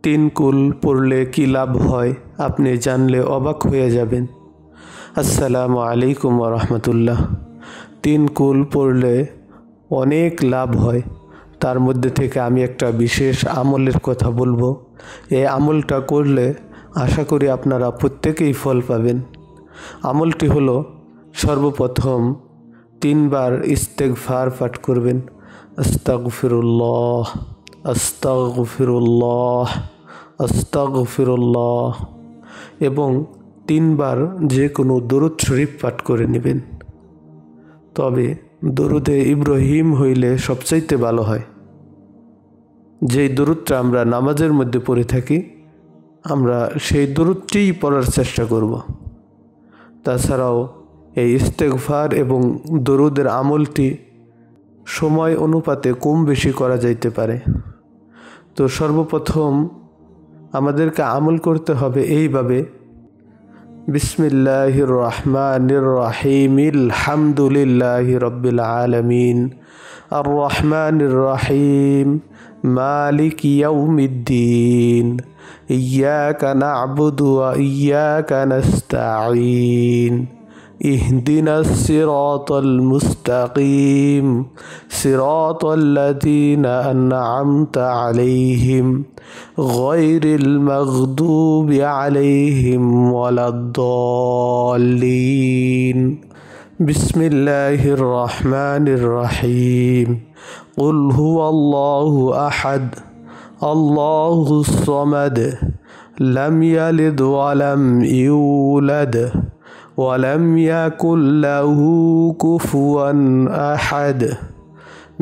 তিন কুল পড়লে কি লাভ হয় আপনি জানলে অবাক হয়ে যাবেন। আসসালামু আলাইকুম ওয়া রাহমাতুল্লাহ। তিন কুল পড়লে অনেক লাভ হয়, তার মধ্যে থেকে আমি একটা বিশেষ আমলের কথা বলবো। এই আমলটা করলে আশা করি আপনারা প্রত্যেকেই ফল পাবেন। আমলটি হলো, সর্বপ্রথম 3 বার ইস্তেগফার পাঠ করবেন। আস্তাগফিরুল্লাহ, আস্তাগফিরুল্লাহ, আস্তাগফিরুল্লাহ, এবং 3 বার যে কোনো দরুদ শরীফ পাঠ করে নেবেন। তবে দরুদে ইব্রাহিম হইলে সবচাইতে ভালো হয়। যেই দরুদটা আমরা নামাজের মধ্যে পড়ে থাকি, আমরা সেই দরুদটিই পড়ার চেষ্টা করব। তাছাড়াও এই ইস্তেগফার এবং দরুদের আমলটি সময় অনুপাতে কম বেশি করা যাইতে পারে। তো সর্বপ্রথম আমাদেরকে আমল করতে হবে এইভাবে: বিসমিল্লাহির রহমানির রহিম, আলহামদুলিল্লাহি রাব্বিল আলামিন, আর রহমানির রহিম, মালিকি ইয়াউমিদ্দিন, ইয়াকা না'বুদু ওয়া ইয়াকা নাস্তাঈন, ইহদিনাস সিরাতাল মুস্তাকিম, সিরাতাল লাযীনা আন'আমতা আলাইহিম, গায়রিল মাগদুবি আলাইহিম ওয়ালাদ-দাল্লিন। বিসমিল্লাহির রহমানির রহিম। কুল হুয়াল্লাহু আহাদ, আল্লাহুস সামাদ, লাম ইয়ালিদ ওয়া লাম ইউলাদ, ওয়ালাম ইয়াকুল লাহু কুফুয়ান আহাদ।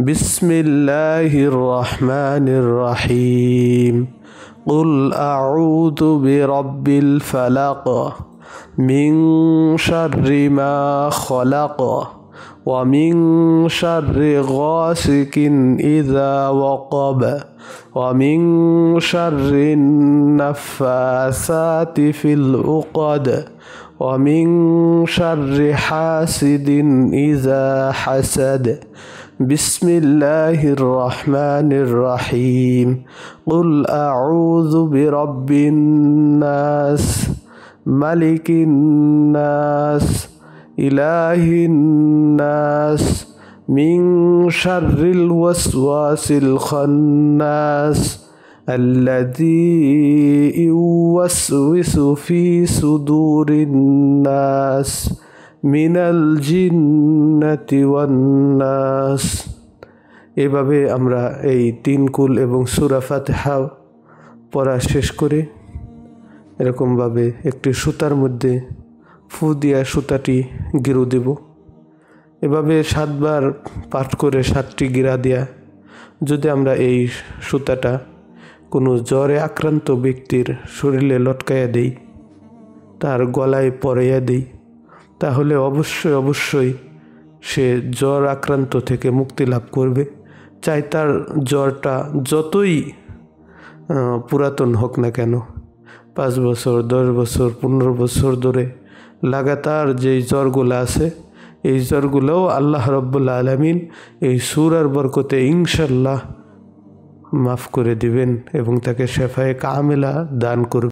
বিসমিল্লাহির রহমানির রহিম। কুল আউযু বিরাব্বিল ফালাক, মিন শাররি মা খালাক, ওয়া মিন শাররি গাসিকিন ইযা ওয়াকাব, ওয়া মিন শাররিন নাফাসাতি ফিল উকাদ, ওয়া মিন শাররি হাসিদিন ইযা হাসাদ। বিসমিল্লাহির রহমানির রহিম। কুল আউযু বিরাব্বিন নাস, মালিকিন নাস, ইলাহিন নাস, মিন শাররিল ওয়াসওয়াসিল খান্নাস, আল্লাযী ইউওয়াসউিসু ফি সুদুরিন নাস, মিনাল জিন্নাতি ওয়ান নাস। এভাবে আমরা এই 3 কুল এবং সূরা ফাতিহা পড়া শেষ করে এরকমভাবে একটি সুতার মধ্যে ফু দিয়া সুতাটি গিরু দেব। এভাবে 7 বার পাঠ করে 7টি গিরা দেয়া যদি আমরা এই সুতাটা কোনো জ্বরে আক্রান্ত ব্যক্তির শরীরে লটকাইয়া দেই, তার গলায় পরাইয়া দেই, তাহলে অবশ্যই সে জ্বর আক্রান্ত থেকে মুক্তি লাভ করবে। চাই তার জ্বরটা যতই পুরাতন হোক না কেন, 5 বছর, 10 বছর, 15 বছর ধরে লাগাতার যেই জ্বরগুলো আছে, এই জ্বরগুলোও আল্লাহ রাব্বুল আলামিন এই সূরার বরকতে ইনশাআল্লাহ মাফ করে দিবেন এবং তাকে শেফায়ে কামিলা দান করবেন।